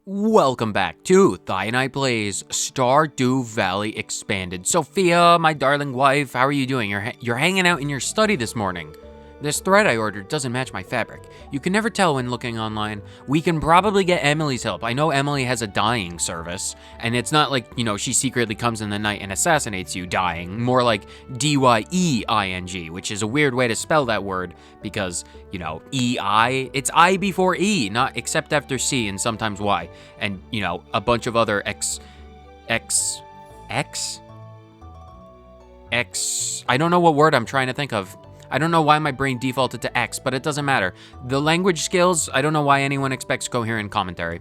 Welcome back to Thionite Plays Stardew Valley Expanded. Sophia, my darling wife, how are you doing? You're hanging out in your study this morning. This thread I ordered doesn't match my fabric. You can never tell when looking online. We can probably get Emily's help. I know Emily has a dyeing service, and it's not like, she secretly comes in the night and assassinates you dying. More like D-Y-E-I-N-G, which is a weird way to spell that word because, E-I, it's I before E, not except after C and sometimes Y. And, a bunch of other X, I don't know what word I'm trying to think of. I don't know why my brain defaulted to X, but it doesn't matter. The language skills, I don't know why anyone expects coherent commentary.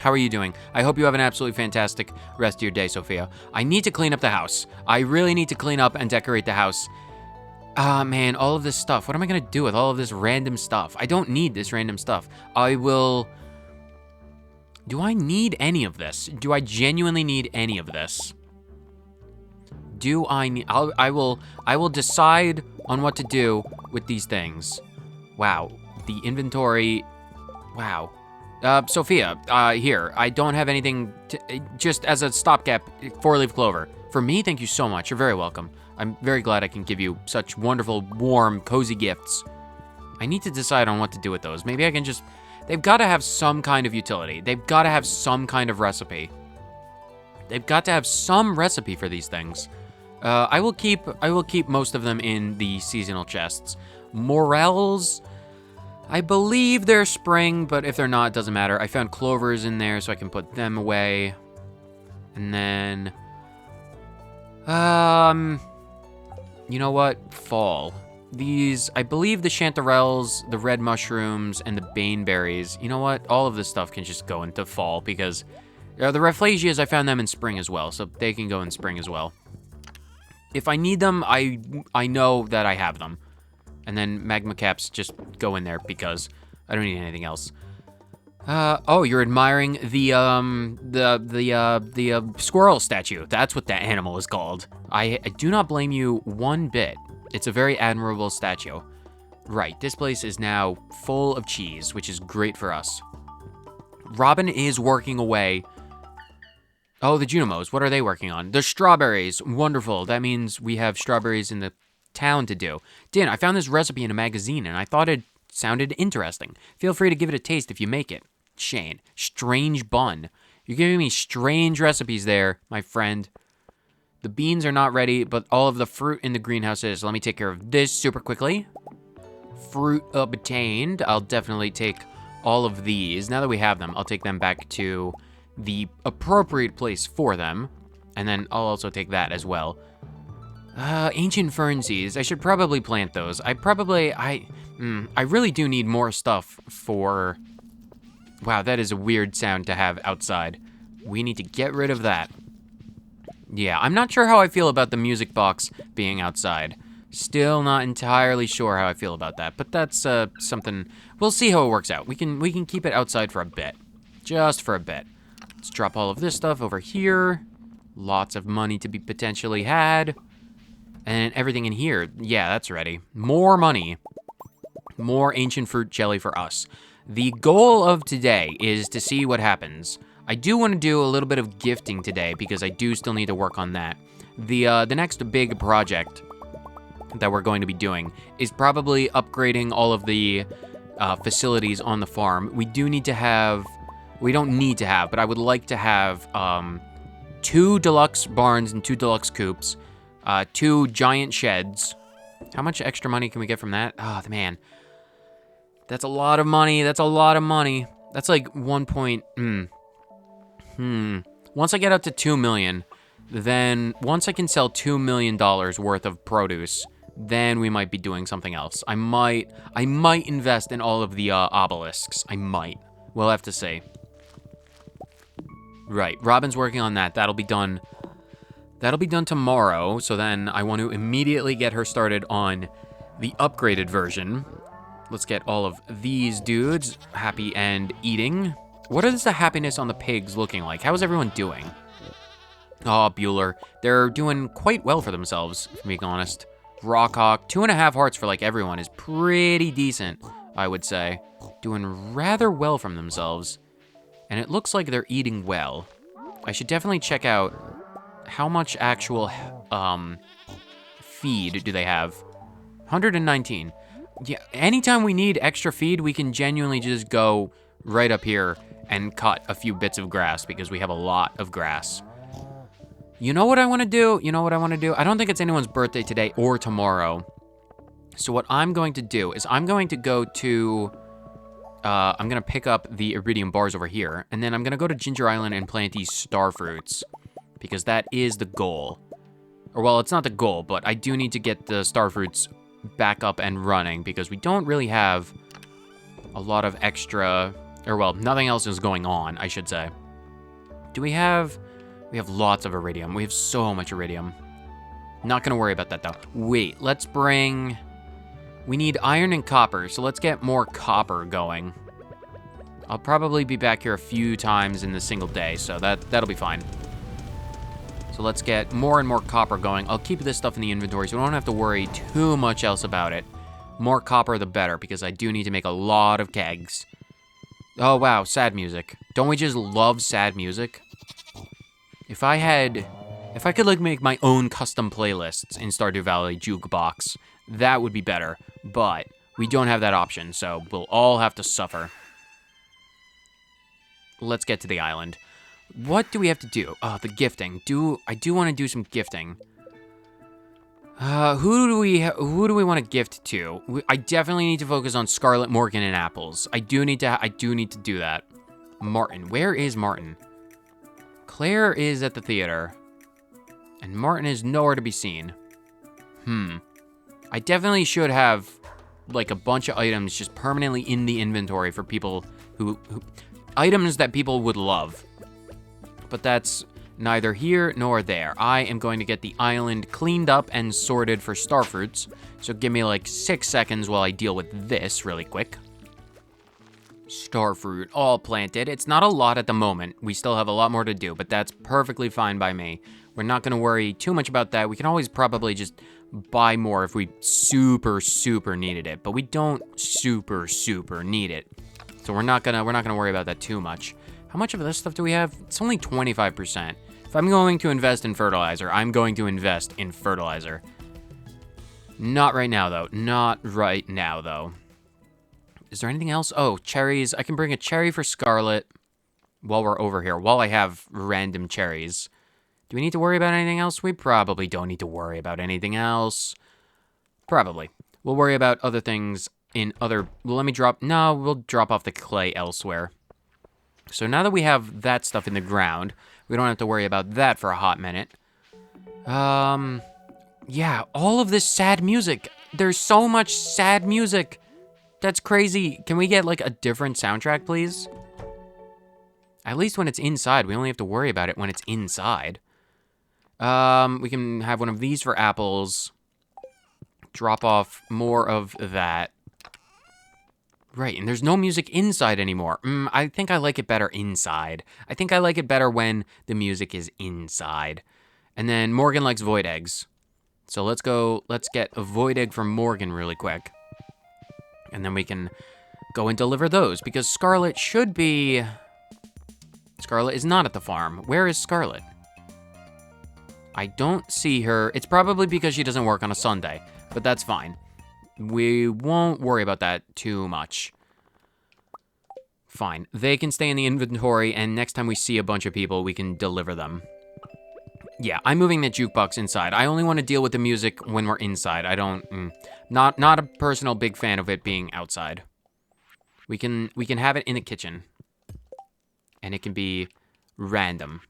How are you doing? I hope you have an absolutely fantastic rest of your day, Sophia. I need to clean up the house. I really need to clean up and decorate the house. Man, all of this stuff. What am I gonna do with all of this random stuff? I don't need this random stuff. Do I need any of this? Do I genuinely need any of this? I will decide on what to do with these things. Wow, the inventory, wow. Sophia, here, I don't have anything just as a stopgap, 4-leaf clover. For me, thank you so much, you're very welcome. I'm very glad I can give you such wonderful, warm, cozy gifts. I need to decide on what to do with those. Maybe I can just, they've gotta have some kind of utility. They've gotta have some kind of recipe. They've got to have some recipe for these things. I will keep most of them in the seasonal chests. Morels, I believe they're spring, but if they're not, it doesn't matter. I found clovers in there, so I can put them away. And then, you know what? Fall. These, I believe the chanterelles, the red mushrooms, and the baneberries. You know what? All of this stuff can just go into fall because the rafflesias, I found them in spring as well, so they can go in spring as well. If I need them, I know that I have them. And then magma caps just go in there because I don't need anything else. Oh, you're admiring the squirrel statue. That's what that animal is called. I do not blame you one bit. It's a very admirable statue. Right, this place is now full of cheese, which is great for us. Robin is working away. Oh, the Junimos, what are they working on? The strawberries, wonderful. That means we have strawberries in the town to do. Dan, I found this recipe in a magazine and I thought it sounded interesting. Feel free to give it a taste if you make it. Shane, strange bun. You're giving me strange recipes there, my friend. The beans are not ready, but all of the fruit in the greenhouse is. Let me take care of this super quickly. Fruit obtained. I'll definitely take all of these. Now that we have them, I'll take them back to the appropriate place for them. And then I'll also take that as well. Ancient fern seeds. I should probably plant those. I really do need more stuff for... Wow, that is a weird sound to have outside. We need to get rid of that. Yeah, I'm not sure how I feel about the music box being outside. Still not entirely sure how I feel about that, but that's something... We'll see how it works out. We can keep it outside for a bit. Just for a bit. Let's drop all of this stuff over here. Lots of money to be potentially had. And everything in here. Yeah, that's ready. More money. More ancient fruit jelly for us. The goal of today is to see what happens. I do want to do a little bit of gifting today because I do still need to work on that. The next big project that we're going to be doing is probably upgrading all of the facilities on the farm. We don't need to have, but I would like to have 2 deluxe barns and 2 deluxe coops, 2 giant sheds. How much extra money can we get from that? Oh, man. That's a lot of money. That's a lot of money. That's like 1 point, Once I get up to 2 million, then once I can sell $2 million worth of produce, then we might be doing something else. I might invest in all of the obelisks. I might. We'll have to see. Right, Robin's working on that. That'll be done tomorrow. So then I want to immediately get her started on the upgraded version. Let's get all of these dudes happy and eating. What is the happiness on the pigs looking like? How is everyone doing? Oh, Bueller. They're doing quite well for themselves, if I'm being honest. Rockhawk, 2.5 hearts for like everyone is pretty decent, I would say. Doing rather well from themselves. And it looks like they're eating well. I should definitely check out how much actual feed do they have. 119. Yeah, anytime we need extra feed, we can genuinely just go right up here and cut a few bits of grass because we have a lot of grass. You know what I want to do? I don't think it's anyone's birthday today or tomorrow. So what I'm going to do is I'm going to go to... I'm going to pick up the iridium bars over here, and then I'm going to go to Ginger Island and plant these star fruits, because that is the goal. Or, well, it's not the goal, but I do need to get the star fruits back up and running, because we don't really have a lot of extra... Or, well, nothing else is going on, I should say. Do we have... We have lots of iridium. We have so much iridium. Not going to worry about that, though. Wait, let's bring... We need iron and copper, so let's get more copper going. I'll probably be back here a few times in the single day, so that'll be fine. So let's get more and more copper going. I'll keep this stuff in the inventory so we don't have to worry too much else about it. More copper, the better, because I do need to make a lot of kegs. Oh, wow, sad music. Don't we just love sad music? If I could, like, make my own custom playlists in Stardew Valley Jukebox, that would be better. But we don't have that option, so we'll all have to suffer. Let's get to the island. What do we have to do? Oh, the gifting. I do want to do some gifting. Who do we want to gift to? I definitely need to focus on Scarlet, Morgan, and Apples. I do need to do that. Martin. Where is Martin? Claire is at the theater. And Martin is nowhere to be seen. I definitely should have, like, a bunch of items just permanently in the inventory for people who items that people would love. But that's neither here nor there. I am going to get the island cleaned up and sorted for starfruits. So give me, like, 6 seconds while I deal with this really quick. Starfruit, all planted. It's not a lot at the moment. We still have a lot more to do, but that's perfectly fine by me. We're not going to worry too much about that. We can always probably just buy more if we super needed it, but we don't super need it. So we're not gonna worry about that too much. How much of this stuff do we have? It's only 25%. If I'm going to invest in fertilizer, I'm going to invest in fertilizer. Not right now, though. Not right now, though. Is there anything else? Oh, cherries. I can bring a cherry for Scarlet while we're over here, while I have random cherries. Do we need to worry about anything else? We probably don't need to worry about anything else. Probably. We'll worry about other things in other... Well, let me drop... No, we'll drop off the clay elsewhere. So now that we have that stuff in the ground, we don't have to worry about that for a hot minute. Yeah, all of this sad music. There's so much sad music. That's crazy. Can we get, like, a different soundtrack, please? At least when it's inside. We only have to worry about it when it's inside. We can have one of these for apples. Drop off more of that. Right, and there's no music inside anymore. I think I like it better inside. I think I like it better when the music is inside. And then Morgan likes void eggs. So let's get a void egg from Morgan really quick. And then we can go and deliver those, because Scarlet should be... Scarlet is not at the farm. Where is Scarlet? I don't see her. It's probably because she doesn't work on a Sunday, but that's fine. We won't worry about that too much. Fine. They can stay in the inventory, and next time we see a bunch of people, we can deliver them. Yeah, I'm moving the jukebox inside. I only want to deal with the music when we're inside. I don't... Not a personal big fan of it being outside. We can have it in the kitchen. And it can be random.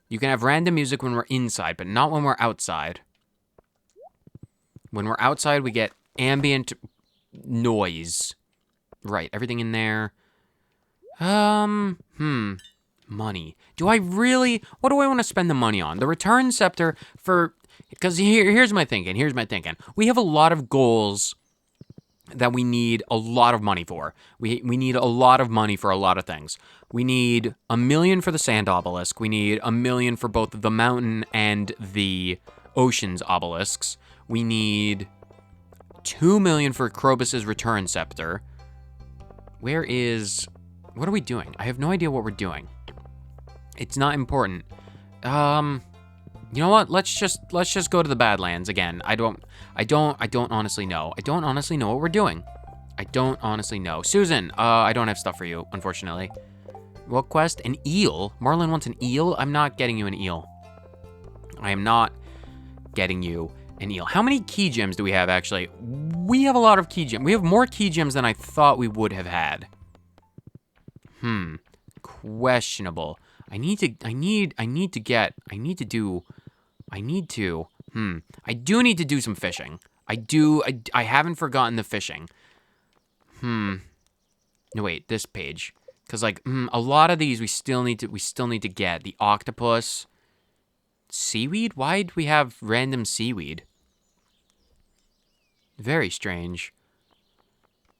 You can have random music when we're inside, but not when we're outside. When we're outside, we get ambient noise. Right, everything in there. Money. Do I really... What do I want to spend the money on? The return scepter for... Because here's my thinking. We have a lot of goals that we need a lot of money for. We need a lot of money for a lot of things. We need $1 million for the sand obelisk. We need $1 million for both the mountain and the ocean's obelisks. We need $2 million for Krobus's return scepter. Where is What are we doing? I have no idea what we're doing. It's not important. You know what? Let's just go to the Badlands again. I don't honestly know. I don't honestly know what we're doing. I don't honestly know. Susan, I don't have stuff for you, unfortunately. What quest? An eel? Marlon wants an eel? I'm not getting you an eel. I am not getting you an eel. How many key gems do we have, actually? We have a lot of key gems. We have more key gems than I thought we would have had. Questionable. I do need to do some fishing. I haven't forgotten the fishing. No, wait, this page. Because, like, a lot of these we still need to get. The octopus. Seaweed? Why do we have random seaweed? Very strange.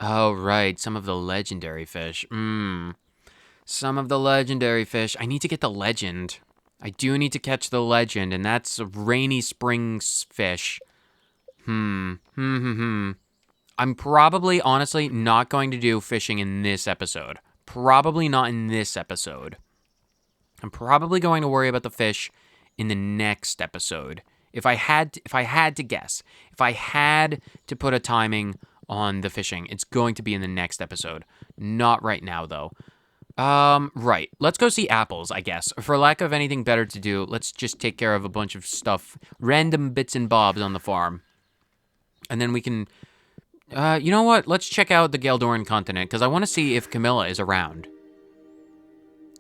Oh, right, some of the legendary fish. Some of the legendary fish. I need to get the legend. I do need to catch the legend, and that's a rainy springs fish. I'm probably, honestly, not going to do fishing in this episode. Probably not in this episode. I'm probably going to worry about the fish in the next episode. If I had to guess, if I had to put a timing on the fishing, it's going to be in the next episode. Not right now, though. Right. Let's go see apples, I guess. For lack of anything better to do, let's just take care of a bunch of stuff, random bits and bobs on the farm. And then we can, you know what? Let's check out the Galdoran continent, because I want to see if Camilla is around.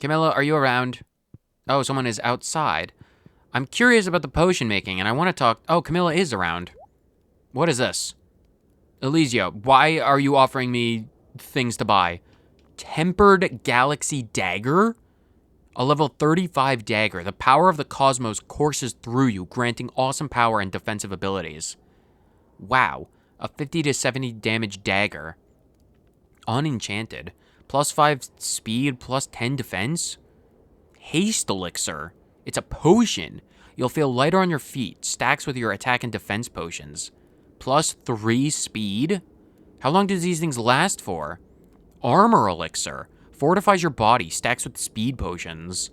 Camilla, are you around? Oh, someone is outside. I'm curious about the potion making, and I want to talk. Oh, Camilla is around. What is this? Elysia, why are you offering me things to buy? Tempered Galaxy Dagger? A level 35 dagger. The power of the cosmos courses through you, granting awesome power and defensive abilities. Wow. A 50 to 70 damage dagger. Unenchanted. Plus 5 speed, plus 10 defense? Haste elixir. It's a potion. You'll feel lighter on your feet. Stacks with your attack and defense potions. Plus 3 speed? How long do these things last for? Armor elixir. Fortifies your body. Stacks with speed potions.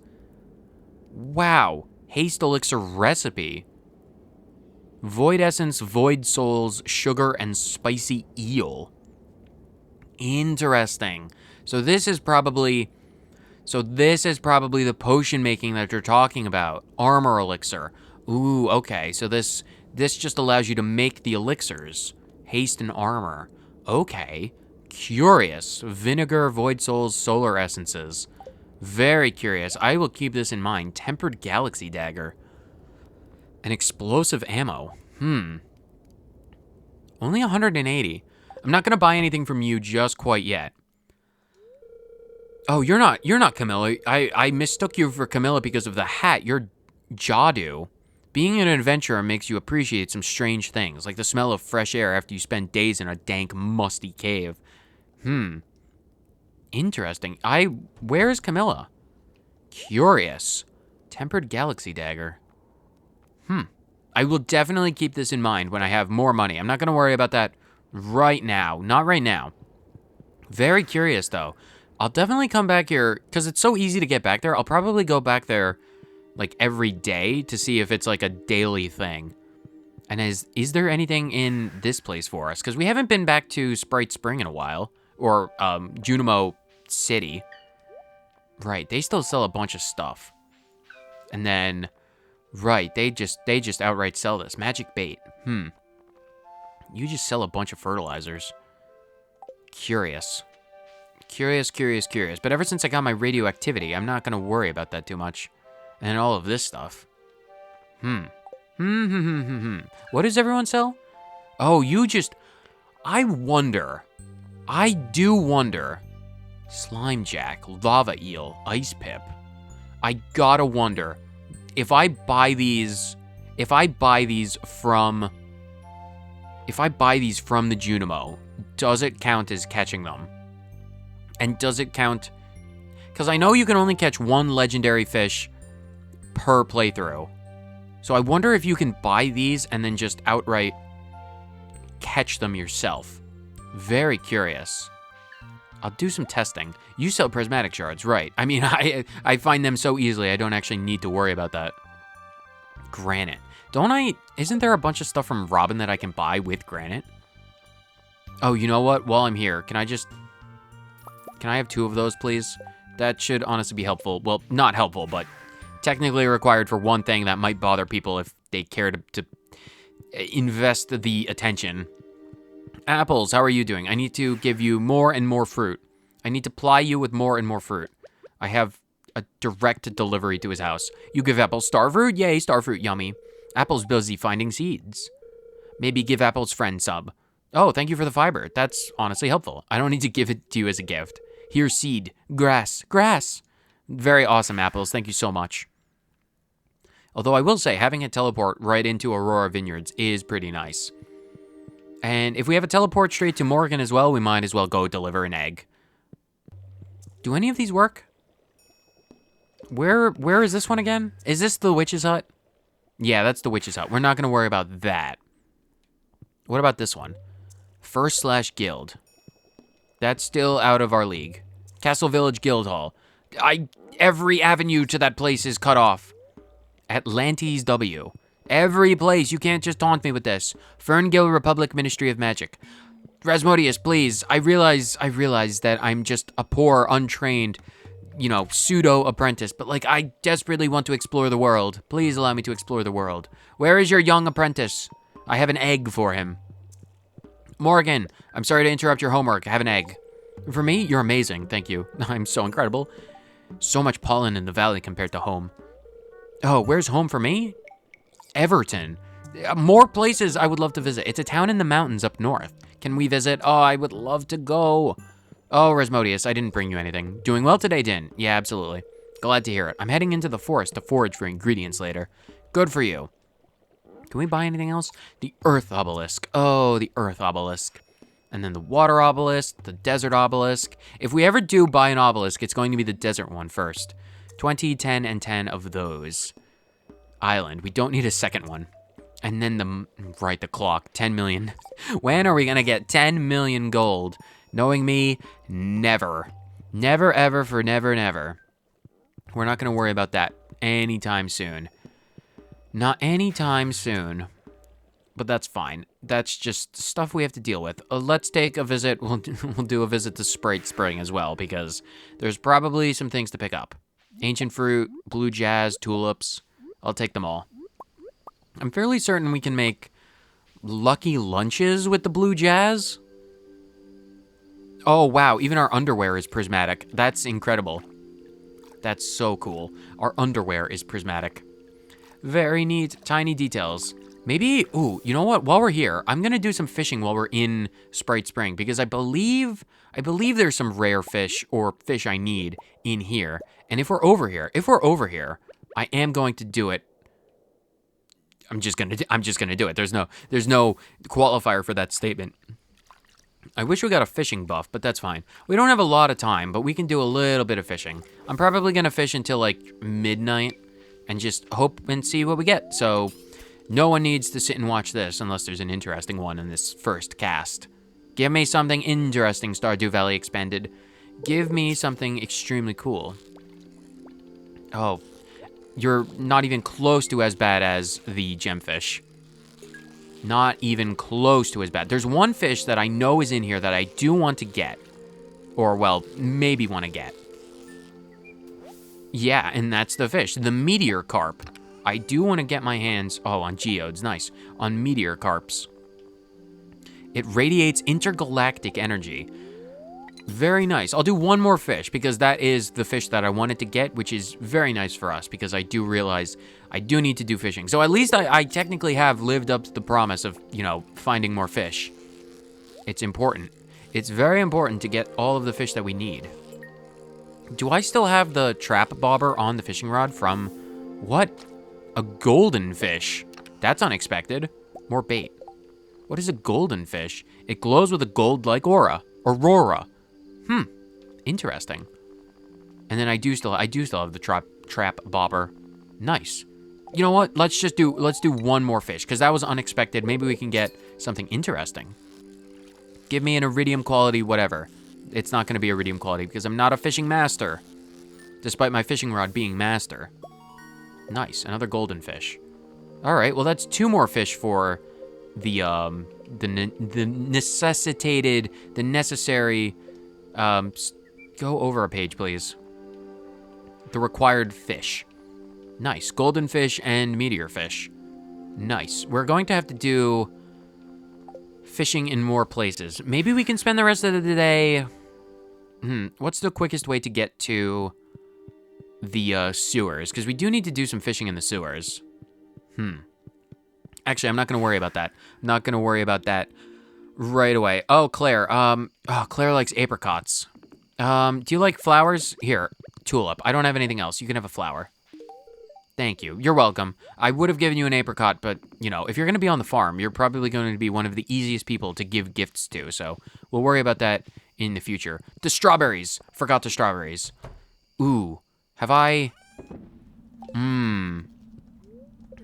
Wow. Haste elixir recipe. Void essence, void souls, sugar, and spicy eel. Interesting. So this is probably the potion making that you're talking about. Armor elixir. Ooh, okay. So this just allows you to make the elixirs. Haste and armor. Okay. Curious. Vinegar, void souls, solar essences. Very curious. I will keep this in mind. Tempered Galaxy Dagger. An explosive ammo. Only 180. I'm not going to buy anything from you just quite yet. Oh, you're not Camilla. I mistook you for Camilla because of the hat. You're Jadu. Being an adventurer makes you appreciate some strange things, like the smell of fresh air after you spend days in a dank, musty cave. Interesting. Where is Camilla? Curious. Tempered Galaxy Dagger. I will definitely keep this in mind when I have more money. I'm not going to worry about that right now. Not right now. Very curious, though. I'll definitely come back here, because it's so easy to get back there. I'll probably go back there, like, every day to see if it's, like, a daily thing. And is there anything in this place for us? Because we haven't been back to Sprite Spring in a while. Or, Junimo City. Right, they still sell a bunch of stuff. And then... Right, they just outright sell this. Magic bait. You just sell a bunch of fertilizers. Curious. Curious. But ever since I got my radioactivity, I'm not going to worry about that too much. And all of this stuff. What does everyone sell? Oh, I do wonder. Slime Jack, Lava Eel, Ice Pip. I gotta wonder. If I buy these from the Junimo, does it count as catching them? And does it count? Because I know you can only catch one legendary fish per playthrough. So I wonder if you can buy these and then just outright catch them yourself. Very curious. I'll do some testing. You sell prismatic shards, right. I mean, I find them so easily, I don't actually need to worry about that. Granite. Isn't there a bunch of stuff from Robin that I can buy with granite? Oh, you know what? While I'm here, can I have 2 of those, please? That should honestly be helpful. Well, not helpful, but technically required for one thing that might bother people if they care to invest the attention. Apples, how are you doing? I need to give you more and more fruit. I need to ply you with more and more fruit. I have a direct delivery to his house. You give Apples starfruit? Yay, starfruit, yummy. Apple's busy finding seeds. Maybe give Apple's friend sub. Oh, thank you for the fiber. That's honestly helpful. I don't need to give it to you as a gift. Here's seed. Grass. Grass. Very awesome, Apples. Thank you so much. Although I will say, having a teleport right into Aurora Vineyards is pretty nice. And if we have a teleport straight to Morgan as well, we might as well go deliver an egg. Do any of these work? Where is this one again? Is this the witch's hut? Yeah, that's the witch's hut. We're not going to worry about that. What about this one? First/guild. That's still out of our league. Castle Village Guild Hall. Every avenue to that place is cut off. Atlantes W. Every place. You can't just taunt me with this. Ferngill Republic Ministry of Magic. Rasmodius, please. I realize that I'm just a poor, untrained, pseudo apprentice, but I desperately want to explore the world. Please allow me to explore the world. Where is your young apprentice? I have an egg for him. Morgan, I'm sorry to interrupt your homework. I have an egg. For me, you're amazing. Thank you. I'm so incredible. So much pollen in the valley compared to home. Oh, where's home for me? Everton. More places I would love to visit. It's a town in the mountains up north. Can we visit? Oh, I would love to go. Oh, Rasmodius, I didn't bring you anything. Doing well today, Din? Yeah, absolutely. Glad to hear it. I'm heading into the forest to forage for ingredients later. Good for you. Can we buy anything else? The Earth Obelisk. Oh, the Earth Obelisk. And then the Water Obelisk, the Desert Obelisk. If we ever do buy an obelisk, it's going to be the desert one first. 20, 10, and 10 of those. Island. We don't need a second one. And then the clock. 10 million. When are we going to get 10 million gold? Knowing me, never. Never, ever, for never, never. We're not going to worry about that anytime soon. Not anytime soon. But that's fine. That's just stuff we have to deal with. Let's take a visit. We'll do a visit to Sprite Spring as well, because there's probably some things to pick up. Ancient fruit, blue jazz, tulips. I'll take them all. I'm fairly certain we can make lucky lunches with the blue jazz. Oh, wow. Even our underwear is prismatic. That's incredible. That's so cool. Our underwear is prismatic. Very neat. Tiny details. Maybe, ooh, you know what? While we're here, I'm going to do some fishing while we're in Sprite Spring, because I believe there's some rare fish or fish I need in here. And if we're over here, I am going to do it. I'm just going to do it. There's no qualifier for that statement. I wish we got a fishing buff, but that's fine. We don't have a lot of time, but we can do a little bit of fishing. I'm probably going to fish until midnight and just hope and see what we get. So no one needs to sit and watch this unless there's an interesting one in this first cast. Give me something interesting, Stardew Valley Expanded. Give me something extremely cool. Oh, you're not even close to as bad as the gemfish. Not even close to as bad. There's one fish that I know is in here that I do want to get. Or, well, maybe want to get. Yeah, and that's the fish. The meteor carp. I do want to get my hands, on geodes, nice. On meteor carps. It radiates intergalactic energy. Very nice. I'll do one more fish because that is the fish that I wanted to get, which is very nice for us because I do realize I do need to do fishing. So at least I technically have lived up to the promise of, finding more fish. It's important. It's very important to get all of the fish that we need. Do I still have the trap bobber on the fishing rod from, what? A golden fish. That's unexpected. More bait. What is a golden fish? It glows with a gold-like aura. Aurora. Interesting. And then I do still have the trap bobber. Nice. You know what? Let's do one more fish because that was unexpected. Maybe we can get something interesting. Give me an iridium quality whatever. It's not going to be a redeem quality because I'm not a fishing master. Despite my fishing rod being master. Nice, another golden fish. All right, well, that's 2 more fish for the necessary, go over a page, please. The required fish. Nice, golden fish and meteor fish. Nice. We're going to have to do fishing in more places. Maybe we can spend the rest of the day... what's the quickest way to get to the sewers? Because we do need to do some fishing in the sewers. Actually, I'm not going to worry about that. I'm not going to worry about that right away. Oh, Claire. Claire likes apricots. Do you like flowers? Here, tulip. I don't have anything else. You can have a flower. Thank you. You're welcome. I would have given you an apricot, but, you know, if you're going to be on the farm, you're probably going to be one of the easiest people to give gifts to, so we'll worry about that in the future. The strawberries. Forgot the strawberries. Ooh. Have I...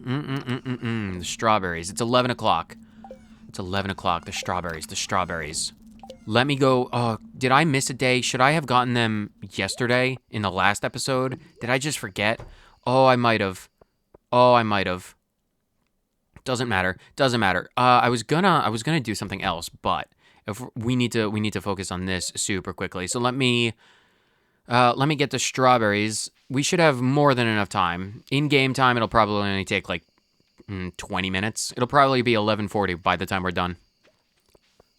The strawberries. It's 11 o'clock. It's 11 o'clock. The strawberries. Let me go... did I miss a day? Should I have gotten them yesterday in the last episode? Did I just forget? Oh, I might have. Doesn't matter. I was gonna do something else, but if we need to focus on this super quickly. So let me get the strawberries. We should have more than enough time. In game time, it'll probably only take like 20 minutes. It'll probably be 11:40 by the time we're done.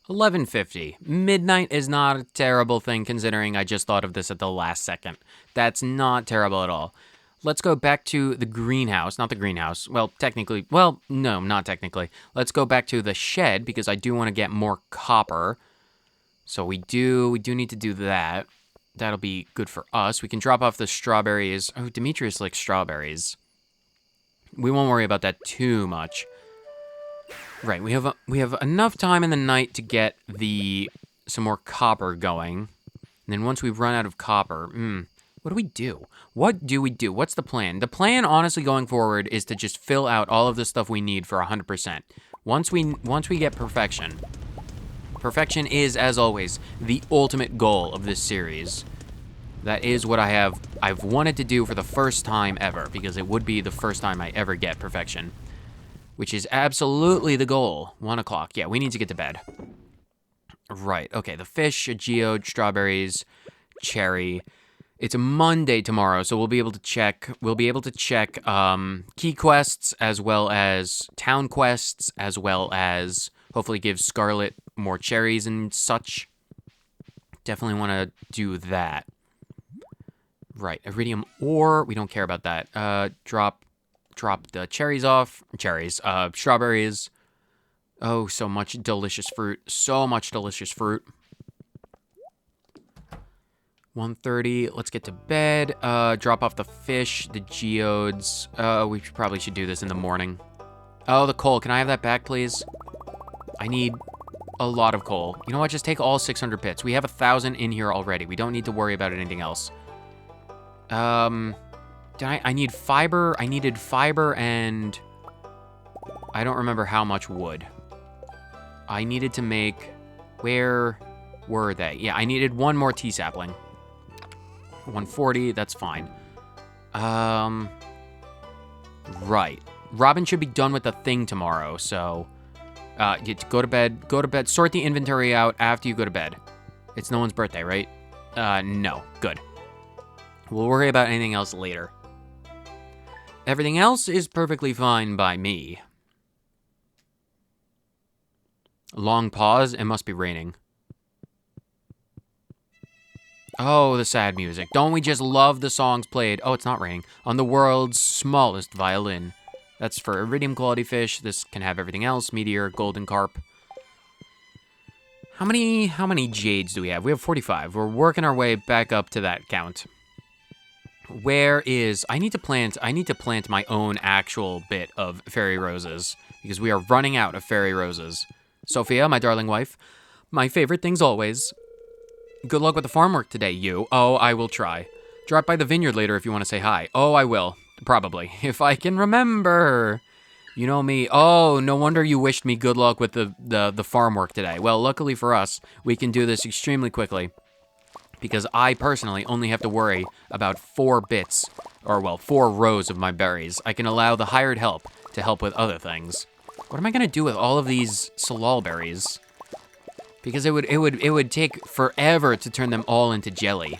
11:50. Midnight is not a terrible thing considering I just thought of this at the last second. That's not terrible at all. Let's go back to the greenhouse. Not the greenhouse. Well, technically. Well, no, not technically. Let's go back to the shed because I do want to get more copper. So we do need to do that. That'll be good for us. We can drop off the strawberries. Oh, Demetrius likes strawberries. We won't worry about that too much. Right, we have enough time in the night to get some more copper going. And then once we've run out of copper, what do we do? What's the plan? The plan, honestly, going forward is to just fill out all of the stuff we need for 100%. Once we get perfection. Perfection is, as always, the ultimate goal of this series. That is what I've wanted to do for the first time ever, because it would be the first time I ever get perfection. Which is absolutely the goal. 1 o'clock. Yeah, we need to get to bed. Right, okay, the fish, a geode, strawberries, cherry. It's a Monday tomorrow, so we'll be able to check key quests as well as town quests, as well as hopefully give Scarlet more cherries and such. Definitely want to do that. Right, iridium ore, we don't care about that. Drop the cherries off. Strawberries. Oh, so much delicious fruit. 1:30, let's get to bed. Drop off the fish, the geodes. We probably should do this in the morning. Oh, the coal. Can I have that back, please? I need a lot of coal. You know what? Just take all 600 pits. We have 1,000 in here already. We don't need to worry about anything else. I need fiber. I needed fiber and I don't remember how much wood. I needed to make... Where were they? Yeah, I needed 1 more tea sapling. 140, that's fine. Right. Robin should be done with the thing tomorrow, so... you go to bed. Sort the inventory out after you go to bed. It's no one's birthday, right? No. Good. We'll worry about anything else later. Everything else is perfectly fine by me. Long pause. It must be raining. Oh, the sad music. Don't we just love the songs played? Oh, it's not raining. On the world's smallest violin. That's for iridium quality fish. This can have everything else. Meteor, golden carp. How many jades do we have? We have 45. We're working our way back up to that count. Where is... I need to plant my own actual bit of fairy roses. Because we are running out of fairy roses. Sophia, my darling wife. My favorite things always. Good luck with the farm work today, you. Oh, I will try. Drop by the vineyard later if you want to say hi. Oh, I will. Probably. If I can remember. You know me. Oh, no wonder you wished me good luck with the farm work today. Well, luckily for us, we can do this extremely quickly. because I personally only have to worry about 4 bits, or well, 4 rows of my berries. I can allow the hired help to help with other things. What am I gonna do with all of these salal berries? Because it would take forever to turn them all into jelly.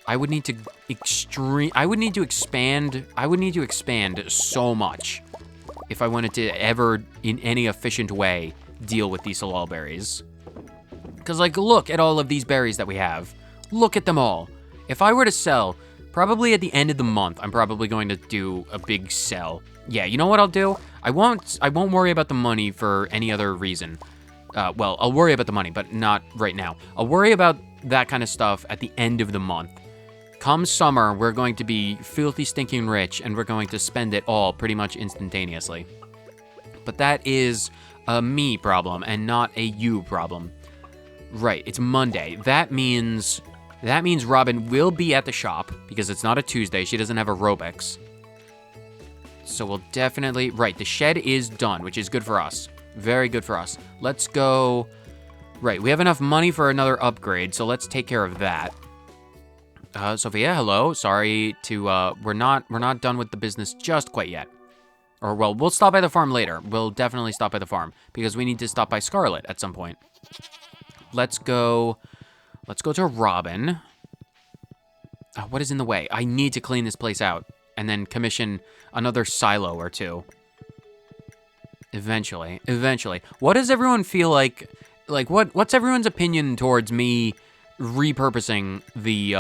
I would need to expand so much if I wanted to ever, in any efficient way, deal with these salal berries. Because, like, look at all of these berries that we have. Look at them all. If I were to sell, probably at the end of the month, I'm probably going to do a big sell. Yeah, you know what I'll do? I won't worry about the money for any other reason. Well, I'll worry about the money, but not right now. I'll worry about that kind of stuff at the end of the month. Come summer, we're going to be filthy stinking rich, and we're going to spend it all pretty much instantaneously. But that is a me problem and not a you problem. Right, it's Monday. That means Robin will be at the shop because it's not a Tuesday. She doesn't have aerobics. So we'll definitely... Right, the shed is done, which is good for us. Very good for us. Let's go... Right, we have enough money for another upgrade, so let's take care of that. Sophia, hello. Sorry to... We're not done with the business just quite yet. Or, well, we'll stop by the farm later. We'll definitely stop by the farm because we need to stop by Scarlet at some point. Let's go to Robin. What is in the way? I need to clean this place out and then commission another silo or two. Eventually. What does everyone feel like what's everyone's opinion towards me repurposing the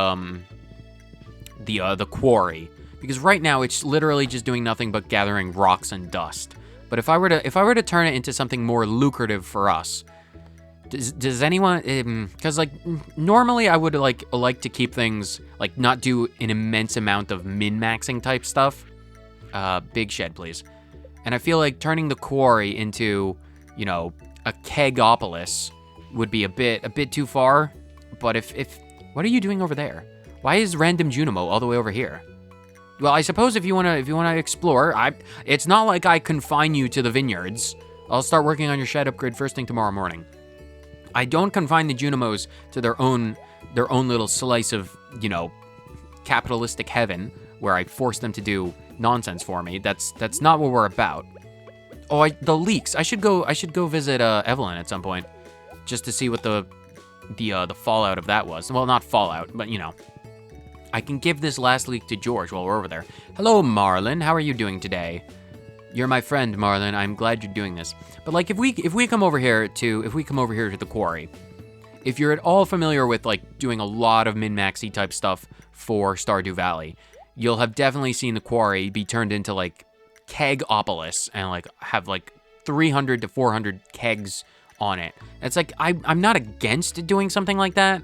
quarry? Because right now it's literally just doing nothing but gathering rocks and dust. But if I were to turn it into something more lucrative for us, does anyone, because like normally I would like to keep things, like not do an immense amount of min-maxing type stuff. Big shed, please. And I feel like turning the quarry into, you know, a kegopolis would be a bit too far. But if what are you doing over there? Why is random Junimo all the way over here? Well, I suppose if you wanna explore, it's not like I confine you to the vineyards. I'll start working on your shed upgrade first thing tomorrow morning. I don't confine the Junimos to their own little slice of, you know, capitalistic heaven where I force them to do nonsense for me. That's not what we're about. Oh, the leaks. I should go visit Evelyn at some point just to see what the fallout of that was. Well, not fallout, but you know. I can give this last leak to George while we're over there. Hello, Marlon. How are you doing today? You're my friend, Marlon. I'm glad you're doing this. But like, if we come over here to the quarry, if you're at all familiar with like doing a lot of min-maxy type stuff for Stardew Valley, you'll have definitely seen the quarry be turned into like kegopolis and like have like 300 to 400 kegs on it. It's like I'm not against doing something like that.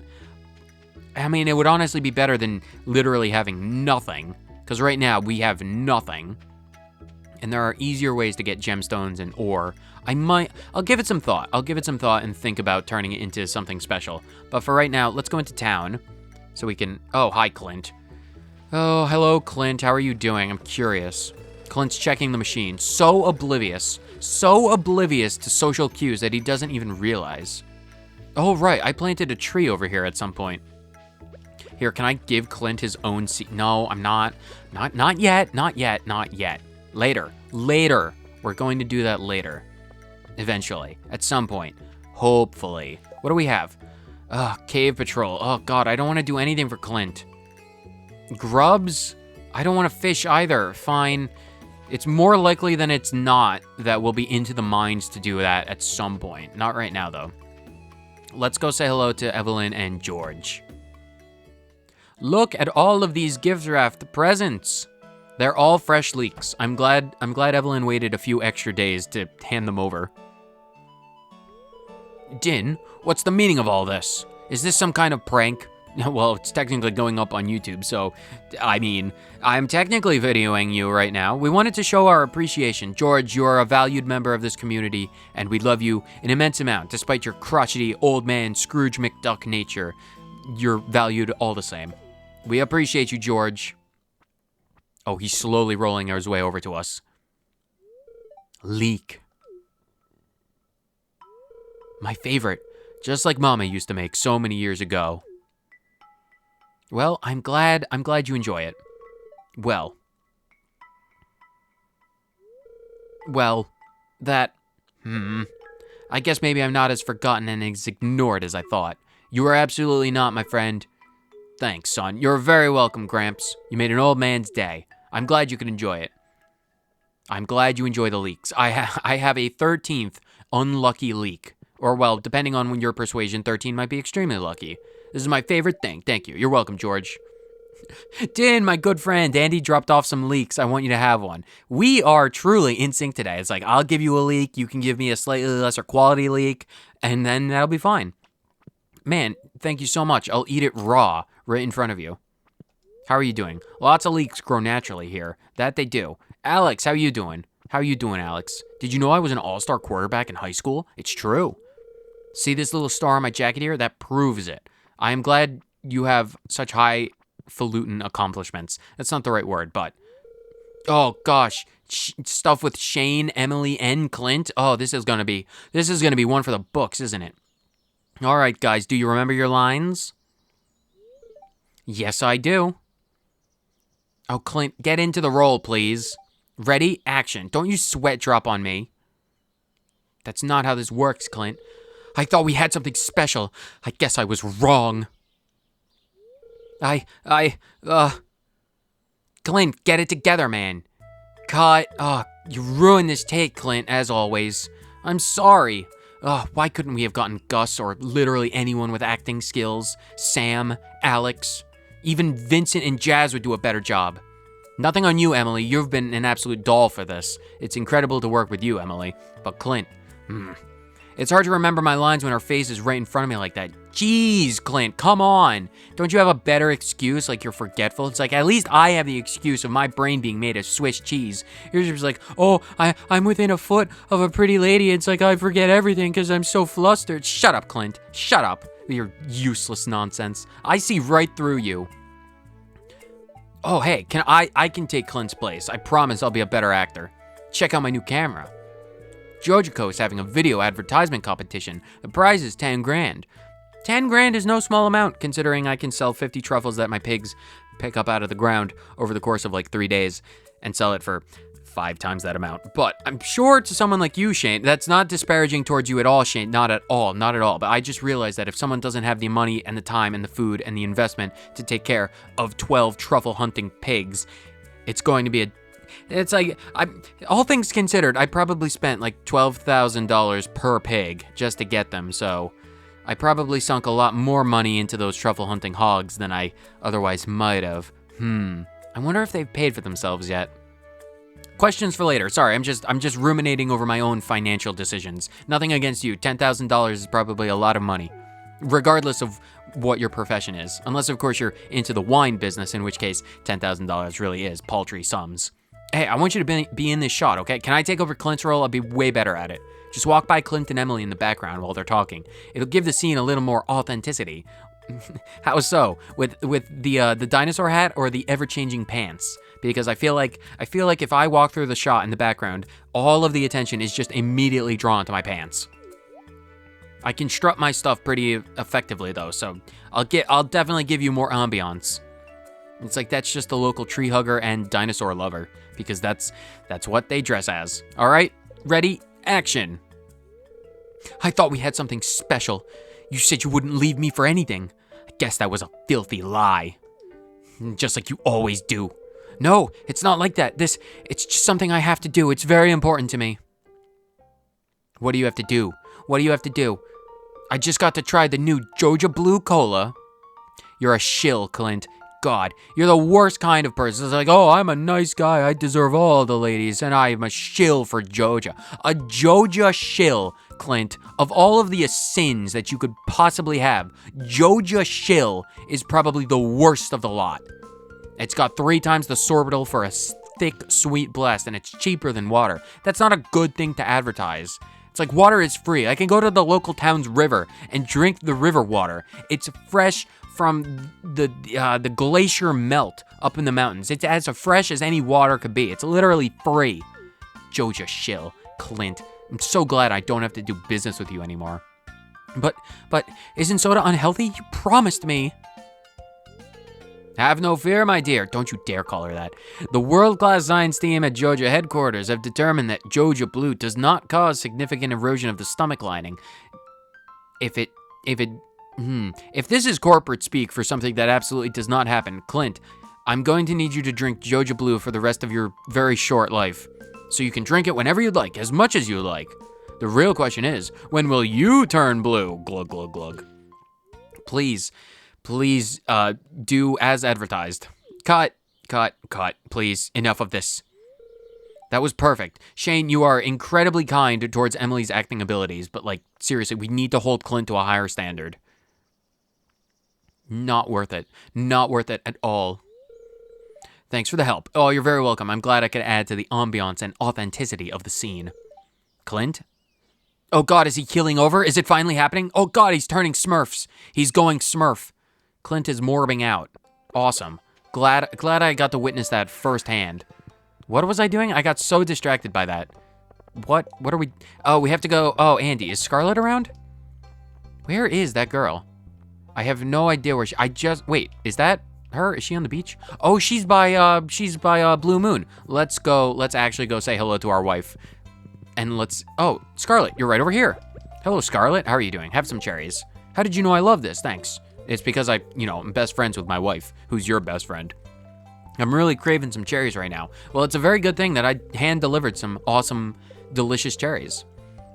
I mean, it would honestly be better than literally having nothing, because right now we have nothing. And there are easier ways to get gemstones and ore. I'll give it some thought. And think about turning it into something special. But for right now, let's go into town so we can... Oh, hi, Clint. Oh, hello, Clint. How are you doing? I'm curious. Clint's checking the machine. So oblivious to social cues that he doesn't even realize. Oh, right. I planted a tree over here at some point. Here, can I give Clint his own seed? No, I'm not. Not yet. Later. We're going to do that later. Eventually. At some point. Hopefully. What do we have? Cave patrol. Oh, God, I don't want to do anything for Clint. Grubs? I don't want to fish either. Fine. It's more likely than it's not that we'll be into the mines to do that at some point. Not right now, though. Let's go say hello to Evelyn and George. Look at all of these gift wrapped presents. They're all fresh leaks. I'm glad Evelyn waited a few extra days to hand them over. Din, what's the meaning of all this? Is this some kind of prank? Well, it's technically going up on YouTube, so, I mean, I'm technically videoing you right now. We wanted to show our appreciation. George, you're a valued member of this community, and we love you an immense amount. Despite your crotchety, old man, Scrooge McDuck nature, you're valued all the same. We appreciate you, George. Oh, he's slowly rolling his way over to us. Leek. My favorite. Just like Mama used to make so many years ago. Well, I'm glad you enjoy it. Well, that, I guess maybe I'm not as forgotten and as ignored as I thought. You are absolutely not, my friend. Thanks, son. You're very welcome, Gramps. You made an old man's day. I'm glad you could enjoy it. I'm glad you enjoy the leaks. I have a 13th unlucky leak. Or, well, depending on your persuasion, 13 might be extremely lucky. This is my favorite thing. Thank you. You're welcome, George. Din, my good friend, Andy dropped off some leaks. I want you to have one. We are truly in sync today. It's like, I'll give you a leak, you can give me a slightly lesser quality leak, and then that'll be fine. Man, thank you so much. I'll eat it raw, right in front of you. How are you doing? Lots of leaks grow naturally here. That they do. Alex, how you doing? How you doing, Alex? Did you know I was an all-star quarterback in high school? It's true. See this little star on my jacket here? That proves it. I am glad you have such highfalutin accomplishments. That's not the right word, but... Oh, gosh. Stuff with Shane, Emily, and Clint. Oh, this is gonna be one for the books, isn't it? All right, guys, do you remember your lines? Yes, I do. Oh, Clint, get into the role, please. Ready? Action. Don't you sweat drop on me. That's not how this works, Clint. I thought we had something special. I guess I was wrong. Clint, get it together, man. Cut. You ruined this take, Clint, as always. I'm sorry. Why couldn't we have gotten Gus or literally anyone with acting skills? Sam, Alex, even Vincent and Jazz would do a better job. Nothing on you, Emily. You've been an absolute doll for this. It's incredible to work with you, Emily. But Clint, It's hard to remember my lines when her face is right in front of me like that. Jeez, Clint, come on. Don't you have a better excuse, like you're forgetful? It's like, at least I have the excuse of my brain being made of Swiss cheese. You're just like, oh, I'm within a foot of a pretty lady. It's like I forget everything because I'm so flustered. Shut up, Clint. Shut up with your useless nonsense. I see right through you. Oh, hey, I can take Clint's place. I promise I'll be a better actor. Check out my new camera. Joja is having a video advertisement competition. The prize is 10 grand. 10 grand is no small amount, considering I can sell 50 truffles that my pigs pick up out of the ground over the course of like 3 days and sell it for 5 times that amount. But I'm sure to someone like you, Shane, that's not disparaging towards you at all, Shane. Not at all. But I just realized that if someone doesn't have the money and the time and the food and the investment to take care of 12 truffle hunting pigs, it's going to be it's like, all things considered, I probably spent like $12,000 per pig just to get them, so I probably sunk a lot more money into those truffle hunting hogs than I otherwise might have. I wonder if they've paid for themselves yet. Questions for later. Sorry, I'm just ruminating over my own financial decisions. Nothing against you. $10,000 is probably a lot of money, regardless of what your profession is. Unless, of course, you're into the wine business, in which case $10,000 really is paltry sums. Hey, I want you to be in this shot, okay? Can I take over Clint's role? I'll be way better at it. Just walk by Clint and Emily in the background while they're talking. It'll give the scene a little more authenticity. How so? With the dinosaur hat or the ever-changing pants? Because I feel like if I walk through the shot in the background, all of the attention is just immediately drawn to my pants. I can strut my stuff pretty effectively though, so I'll definitely give you more ambiance. It's like that's just a local tree hugger and dinosaur lover, because that's what they dress as. All right, ready, action. I thought we had something special. You said you wouldn't leave me for anything. I guess that was a filthy lie. Just like you always do. No, it's not like that. It's just something I have to do. It's very important to me. What do you have to do? What do you have to do? I just got to try the new Joja Blue Cola. You're a shill, Clint. God, you're the worst kind of person. It's like, oh, I'm a nice guy. I deserve all the ladies, and I'm a shill for Joja. A Joja shill, Clint. Of all of the sins that you could possibly have, Joja shill is probably the worst of the lot. It's got 3 times the sorbitol for a thick, sweet blast, and it's cheaper than water. That's not a good thing to advertise. It's like water is free. I can go to the local town's river and drink the river water. It's fresh from the glacier melt up in the mountains. It's as fresh as any water could be. It's literally free. Joja shill, Clint. I'm so glad I don't have to do business with you anymore. But isn't soda unhealthy? You promised me. Have no fear, my dear. Don't you dare call her that. The world-class science team at Joja headquarters have determined that Joja Blue does not cause significant erosion of the stomach lining. If this is corporate speak for something that absolutely does not happen, Clint, I'm going to need you to drink Joja Blue for the rest of your very short life. So you can drink it whenever you'd like, as much as you like. The real question is, when will you turn blue? Glug, glug, glug. Please, do as advertised. Cut, please. Enough of this. That was perfect. Shane, you are incredibly kind towards Emily's acting abilities, but like, seriously, we need to hold Clint to a higher standard. Not worth it. Not worth it at all. Thanks for the help. Oh, you're very welcome. I'm glad I could add to the ambiance and authenticity of the scene. Clint? Oh God, is he keeling over? Is it finally happening? Oh God, he's turning Smurfs. He's going Smurf. Clint is morbing out. Awesome. Glad I got to witness that firsthand. What was I doing? I got so distracted by that. What are we... Oh, we have to go... Oh, Andy, is Scarlett around? Where is that girl? I have no idea where she... Wait, is that her? Is she on the beach? Oh, she's by Blue Moon. Let's go. Let's actually go say hello to our wife. And let's... Oh, Scarlett, you're right over here. Hello, Scarlett. How are you doing? Have some cherries. How did you know I love this? Thanks. It's because I'm best friends with my wife, who's your best friend. I'm really craving some cherries right now. Well, it's a very good thing that I hand-delivered some awesome, delicious cherries.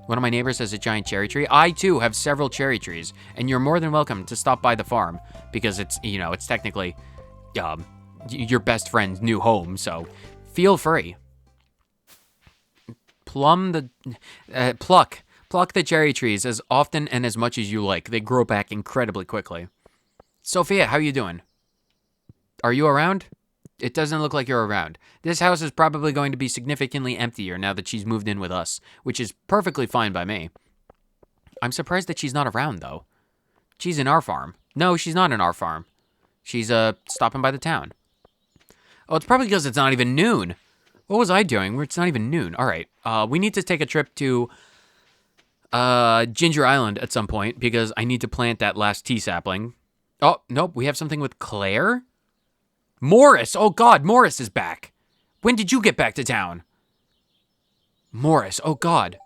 One of my neighbors has a giant cherry tree. I, too, have several cherry trees, and you're more than welcome to stop by the farm, because it's technically your best friend's new home, so feel free. Pluck the cherry trees as often and as much as you like. They grow back incredibly quickly. Sophia, how you doing? Are you around? It doesn't look like you're around. This house is probably going to be significantly emptier now that she's moved in with us, which is perfectly fine by me. I'm surprised that she's not around, though. She's in our farm. No, she's not in our farm. She's, stopping by the town. Oh, it's probably because it's not even noon. What was I doing? It's not even noon. All right. We need to take a trip to Ginger Island at some point because I need to plant that last tea sapling. Oh, nope. We have something with Claire? Morris! Oh, God, Morris is back. When did you get back to town? Morris, oh, God.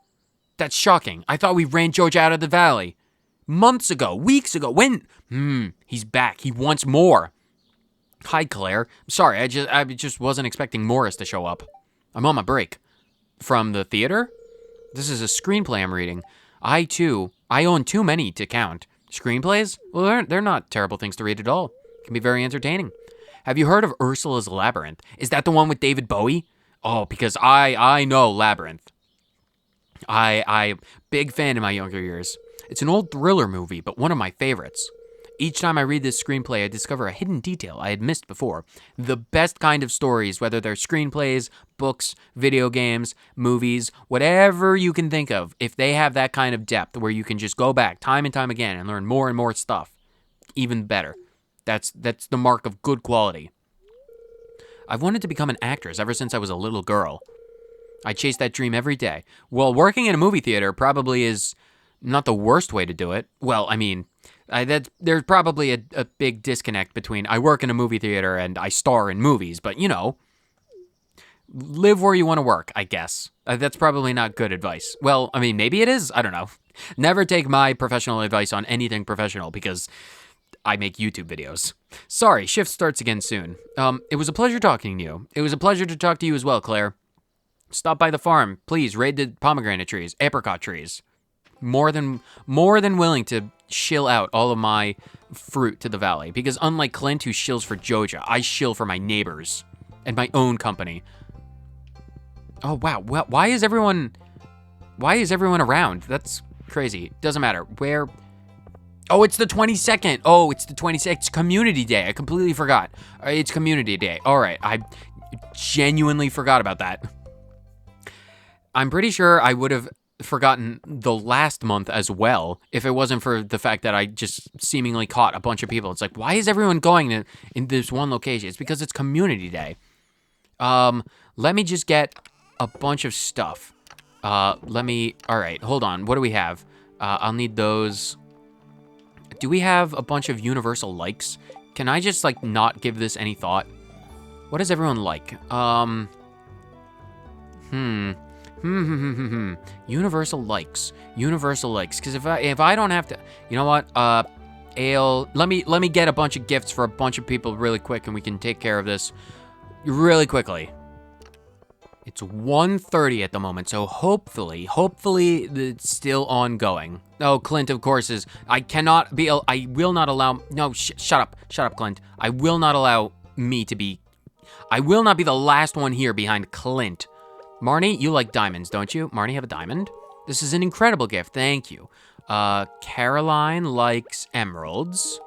That's shocking. I thought we ran Joja out of the valley. Months ago, weeks ago. When? He's back. He wants more. Hi, Claire. I'm sorry, I just wasn't expecting Morris to show up. I'm on my break. From the theater? This is a screenplay I'm reading. I own too many to count. Screenplays? Well, they're not terrible things to read at all. Can be very entertaining. Have you heard of Ursula's Labyrinth? Is that the one with David Bowie? Oh, because I know Labyrinth. I big fan in my younger years. It's an old thriller movie, but one of my favorites. Each time I read this screenplay, I discover a hidden detail I had missed before. The best kind of stories, whether they're screenplays, books, video games, movies, whatever you can think of, if they have that kind of depth where you can just go back time and time again and learn more and more stuff, even better. That's the mark of good quality. I've wanted to become an actress ever since I was a little girl. I chase that dream every day. Well, working in a movie theater probably is not the worst way to do it. Well, I mean, there's probably a big disconnect between I work in a movie theater and I star in movies, but live where you want to work, I guess. That's probably not good advice. Well, I mean, maybe it is. I don't know. Never take my professional advice on anything professional because I make YouTube videos. Sorry, shift starts again soon. It was a pleasure talking to you. It was a pleasure to talk to you as well, Claire. Stop by the farm. Please, raid the pomegranate trees, apricot trees. More than willing to shill out all of my fruit to the valley. Because unlike Clint, who shills for Joja, I shill for my neighbors and my own company. Oh, wow. Well, why is everyone around? That's crazy. Doesn't matter. Where... Oh, it's the 22nd. Oh, it's the 26th. It's Community Day. I completely forgot. It's Community Day. All right. I genuinely forgot about that. I'm pretty sure I would have forgotten the last month as well if it wasn't for the fact that I just seemingly caught a bunch of people. It's like, why is everyone going in this one location? It's because it's Community Day. Let me just get a bunch of stuff. All right, hold on. What do we have? I'll need those. Do we have a bunch of universal likes Can I just, like, not give this any thought? What does everyone like? Universal likes. Universal likes. Because if I don't have to... You know what? Ale... Let me get a bunch of gifts for a bunch of people really quick, and we can take care of this really quickly. It's 1:30 at the moment, so hopefully it's still ongoing. Oh, Clint, of course, is... I will not allow... No, shut up, Clint. I will not allow me to be... I will not be the last one here behind Clint. Marnie, you like diamonds, don't you? Marnie, have a diamond? This is an incredible gift, thank you. Caroline likes emeralds.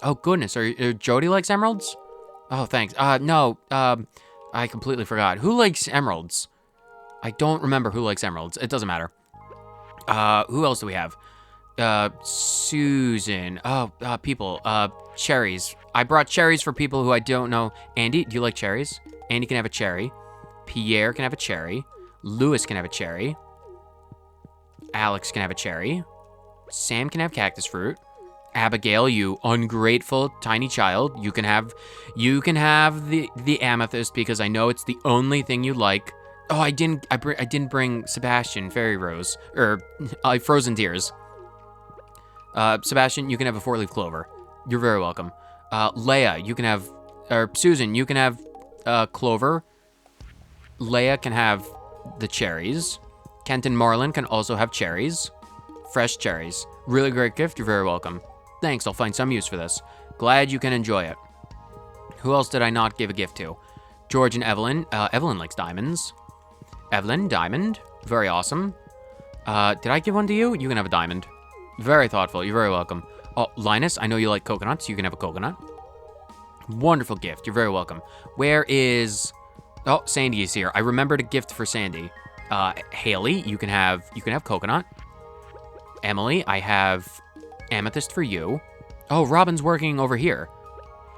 Oh, goodness, Jody likes emeralds? Oh, thanks. No, I completely forgot. Who likes emeralds? I don't remember who likes emeralds. It doesn't matter. Who else do we have? Susan. Oh, people. Cherries. I brought cherries for people who I don't know. Andy, do you like cherries? Andy can have a cherry. Pierre can have a cherry. Lewis can have a cherry. Alex can have a cherry. Sam can have cactus fruit. Abigail, you ungrateful tiny child, you can have the amethyst because I know it's the only thing you like. Oh, I didn't bring Sebastian Fairy Rose or Frozen Tears. Sebastian, you can have a 4-leaf clover. You're very welcome. Leia, you can have, or Susan, you can have clover. Leia can have the cherries. Kent and Marlon can also have cherries. Fresh cherries. Really great gift. You're very welcome. Thanks, I'll find some use for this. Glad you can enjoy it. Who else did I not give a gift to? George and Evelyn. Evelyn likes diamonds. Evelyn, diamond. Very awesome. Did I give one to you? You can have a diamond. Very thoughtful. You're very welcome. Oh, Linus, I know you like coconuts. You can have a coconut. Wonderful gift. You're very welcome. Where is... Oh, Sandy is here. I remembered a gift for Sandy. Haley, you can have coconut. Emily, I have... amethyst for you. Oh, Robin's working over here.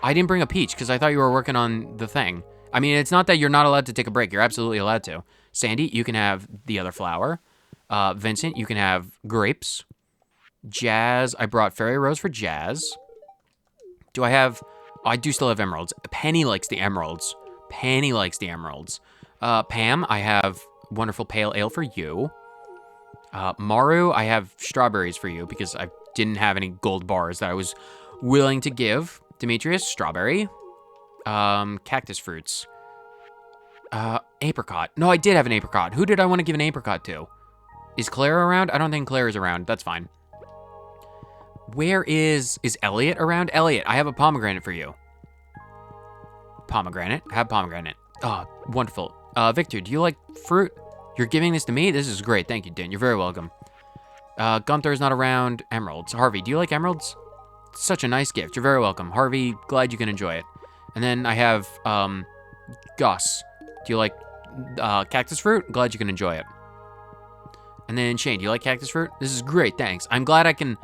I didn't bring a peach because I thought you were working on the thing. I mean, it's not that you're not allowed to take a break. You're absolutely allowed to. Sandy, you can have the other flower. Vincent, you can have grapes. Jazz, I brought Fairy Rose for Jazz. Do I have... Oh, I do still have emeralds. Penny likes the emeralds. Penny likes the emeralds. Pam, I have wonderful pale ale for you. Maru, I have strawberries for you because I didn't have any gold bars that I was willing to give. Demetrius, strawberry. Cactus fruits. Apricot. No, I did have an apricot. Who did I want to give an apricot to? Is Claire around? I don't think Claire is around. That's fine. Where is Elliot around? Elliot, I have a pomegranate for you. Pomegranate. Have pomegranate. Oh, wonderful. Victor, do you like fruit? You're giving this to me? This is great. Thank you, Dan. You're very welcome. Gunther's not around. Emeralds. Harvey, do you like emeralds? Such a nice gift. You're very welcome. Harvey, glad you can enjoy it. And then I have, Gus. Do you like, cactus fruit? Glad you can enjoy it. And then Shane, do you like cactus fruit? This is great, thanks. I'm glad I can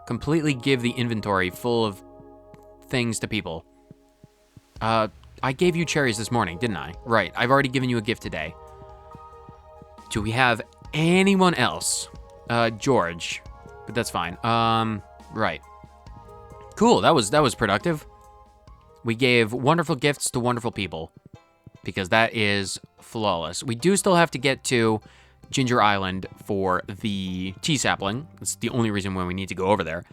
completely give the inventory full of things to people. I gave you cherries this morning, didn't I? Right, I've already given you a gift today. Do we have anyone else? George, but that's fine. Right. Cool, that was productive. We gave wonderful gifts to wonderful people because that is flawless. We do still have to get to Ginger Island for the tea sapling. That's the only reason why we need to go over there.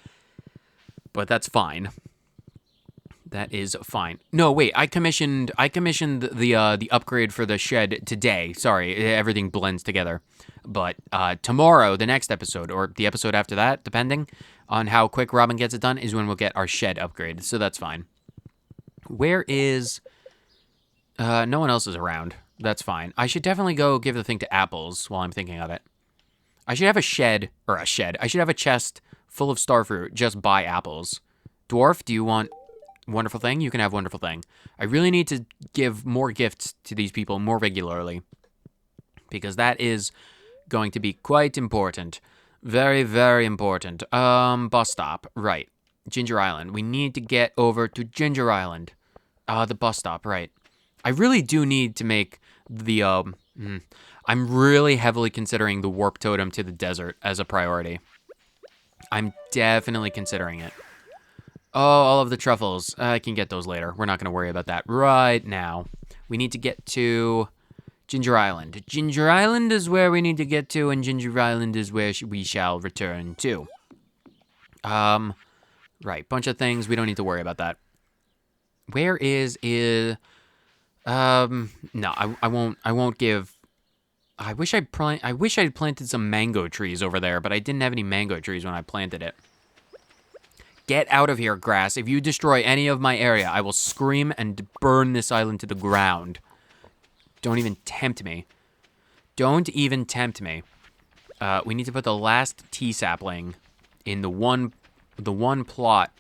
But that's fine. That is fine. No, wait, I commissioned the upgrade for the shed today. Sorry, everything blends together. But tomorrow, the next episode, or the episode after that, depending on how quick Robin gets it done, is when we'll get our shed upgrade. So that's fine. Where is... no one else is around. That's fine. I should definitely go give the thing to Apples while I'm thinking of it. I should have a shed. I should have a chest full of starfruit just by Apples. Dwarf, do you want... Wonderful thing? You can have wonderful thing. I really need to give more gifts to these people more regularly. Because that is going to be quite important. Very, very important. Bus stop. Right. Ginger Island. We need to get over to Ginger Island. The bus stop. Right. I really do need to make the, I'm really heavily considering the warp totem to the desert as a priority. I'm definitely considering it. Oh, all of the truffles. I can get those later. We're not going to worry about that right now. We need to get to Ginger Island. Ginger Island is where we need to get to, and Ginger Island is where we shall return to. Right. Bunch of things. We don't need to worry about that. Where is... No, I won't give... I wish I'd planted some mango trees over there, but I didn't have any mango trees when I planted it. Get out of here, grass. If you destroy any of my area, I will scream and burn this island to the ground. Don't even tempt me. Don't even tempt me. We need to put the last tea sapling in the one pot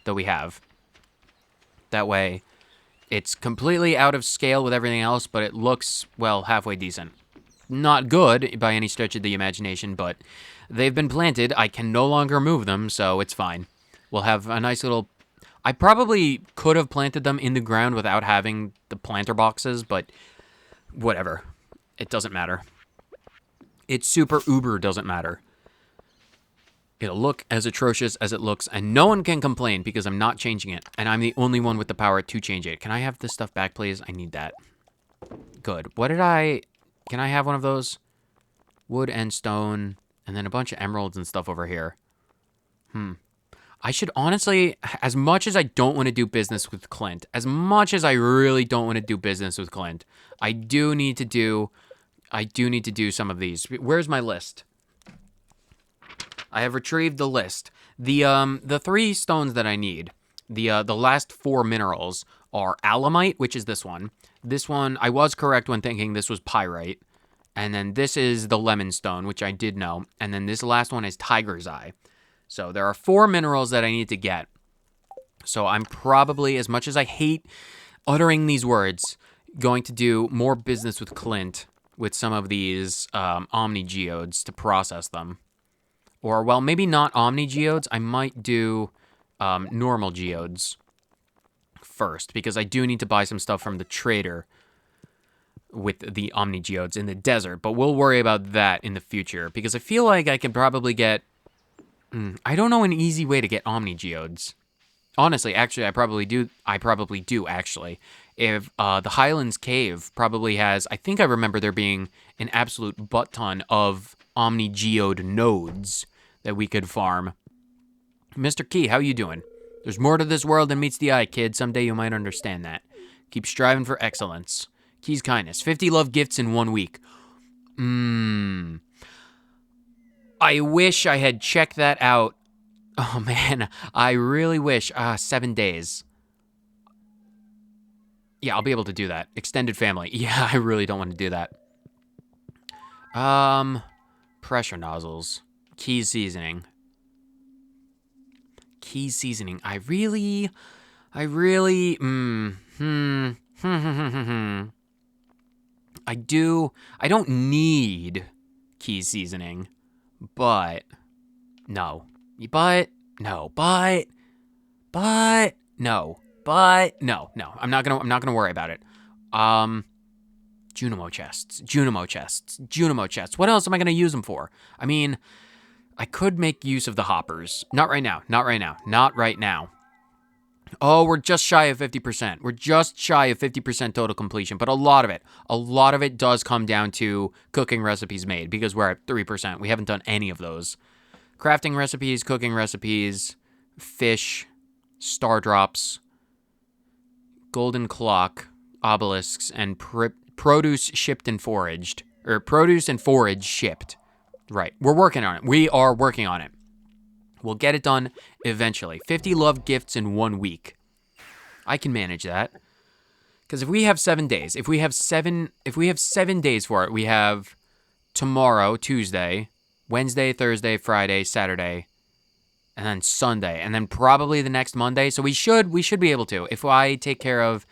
that we have. That way, it's completely out of scale with everything else, but it looks, well, halfway decent. Not good by any stretch of the imagination, but they've been planted. I can no longer move them, so it's fine. We'll have a nice little... I probably could have planted them in the ground without having the planter boxes, but whatever. It doesn't matter. It super uber doesn't matter. It'll look as atrocious as it looks, and no one can complain because I'm not changing it, and I'm the only one with the power to change it. Can I have this stuff back, please? I need that. Good. What did I... Can I have one of those? Wood and stone, and then a bunch of emeralds and stuff over here. I should honestly, as much as I don't want to do business with Clint, as much as I really don't want to do business with Clint, I do need to do some of these. Where's my list? I have retrieved the list. The 3 stones that I need, the last 4 minerals are alamite, which is this one. This one, I was correct when thinking this was pyrite. And then this is the lemon stone, which I did know. And then this last one is tiger's eye. So there are 4 minerals that I need to get. So I'm probably, as much as I hate uttering these words, going to do more business with Clint with some of these omni geodes to process them. Or, well, maybe not omni geodes. I might do normal geodes first, because I do need to buy some stuff from the trader with the omni geodes in the desert. But we'll worry about that in the future, because I feel like I can probably get... I don't know an easy way to get omni geodes. Honestly, actually, I probably do, actually. If the Highlands Cave probably has... I think I remember there being an absolute butt ton of omni geode nodes that we could farm. Mr. Key, how you doing? There's more to this world than meets the eye, kid. Someday you might understand that. Keep striving for excellence. Key's kindness. 50 love gifts in 1 week. I wish I had checked that out. Oh, man. I really wish. 7 days. Yeah, I'll be able to do that. Extended family. Yeah, I really don't want to do that. Pressure nozzles. Key seasoning. Key seasoning. I don't need key seasoning, but no. No. I'm not gonna worry about it. Junimo chests. What else am I gonna use them for? I mean, I could make use of the hoppers. Not right now. Oh, we're just shy of 50%. We're just shy of 50% total completion, but a lot of it does come down to cooking recipes made, because we're at 3%. We haven't done any of those. Crafting recipes, cooking recipes, fish, star drops, golden clock, obelisks, and produce shipped and foraged. Or produce and forage shipped. Right. We're working on it. We are working on it. We'll get it done eventually. 50 love gifts in 1 week. I can manage that. Because if we have 7 days, if we have 7 days for it, we have tomorrow, Tuesday, Wednesday, Thursday, Friday, Saturday, and then Sunday, and then probably the next Monday. So we should be able to. If I take care of...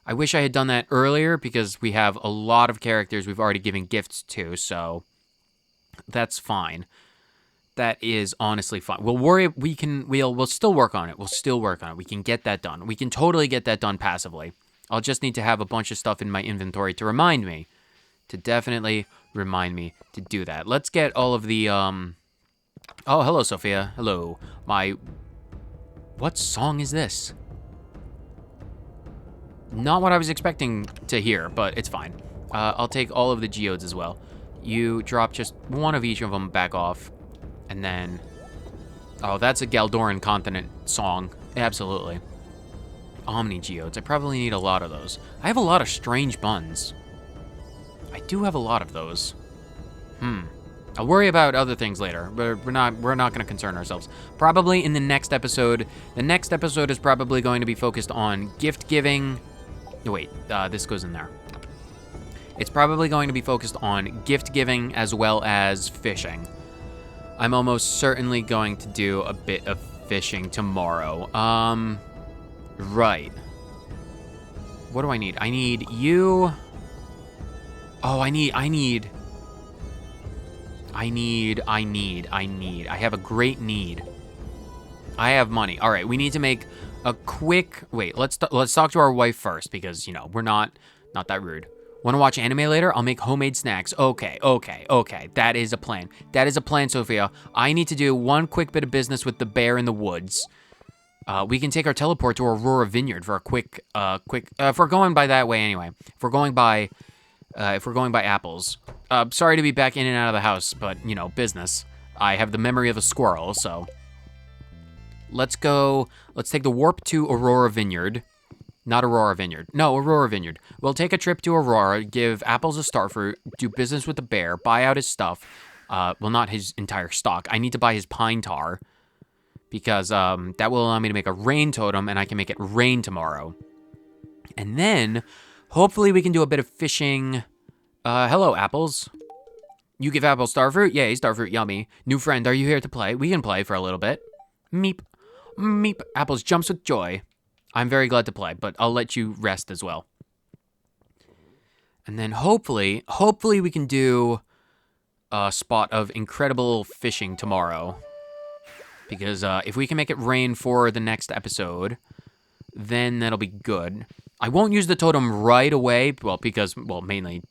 I wish I had done that earlier, because we have a lot of characters we've already given gifts to, so that's fine. That is honestly fine. We'll still work on it. We can get that done. We can totally get that done passively. I'll just need to have a bunch of stuff in my inventory to definitely remind me to do that. Let's get all of the, Oh, hello, Sophia. Hello. My What song is this? Not what I was expecting to hear, but it's fine. I'll take all of the geodes as well. You drop just one of each of them back off. And then... Oh, that's a Galdoran continent song. Absolutely. Omni geodes. I probably need a lot of those. I have a lot of strange buns. I do have a lot of those. I'll worry about other things later, but we're not going to concern ourselves. Probably in the next episode. The next episode is probably going to be focused on gift giving. No, wait, this goes in there. It's probably going to be focused on gift giving as well as fishing. I'm almost certainly going to do a bit of fishing tomorrow. Right. What do I need? I need you. Oh, I have a great need. I have money. All right, we need to make a quick... Wait, let's talk to our wife first because, you know, we're not that rude. Want to watch anime later? I'll make homemade snacks. Okay. That is a plan. That is a plan, Sophia. I need to do one quick bit of business with the bear in the woods. We can take our teleport to Aurora Vineyard for a quick, if we're going by that way anyway. If we're going by apples. Sorry to be back in and out of the house, but, you know, business. I have the memory of a squirrel, so. Let's go. Let's take the warp to Aurora Vineyard. Not Aurora Vineyard. No, Aurora Vineyard. We'll take a trip to Aurora, give Apples a starfruit, do business with the bear, buy out his stuff. Well, not his entire stock. I need to buy his pine tar. Because that will allow me to make a rain totem, and I can make it rain tomorrow. And then, hopefully we can do a bit of fishing. Hello, Apples. You give Apples starfruit? Yay, starfruit, yummy. New friend, are you here to play? We can play for a little bit. Meep. Meep. Apples jumps with joy. I'm very glad to play, but I'll let you rest as well. And then hopefully we can do a spot of incredible fishing tomorrow. Because if we can make it rain for the next episode, then that'll be good. I won't use the totem right away, well, because, well, mainly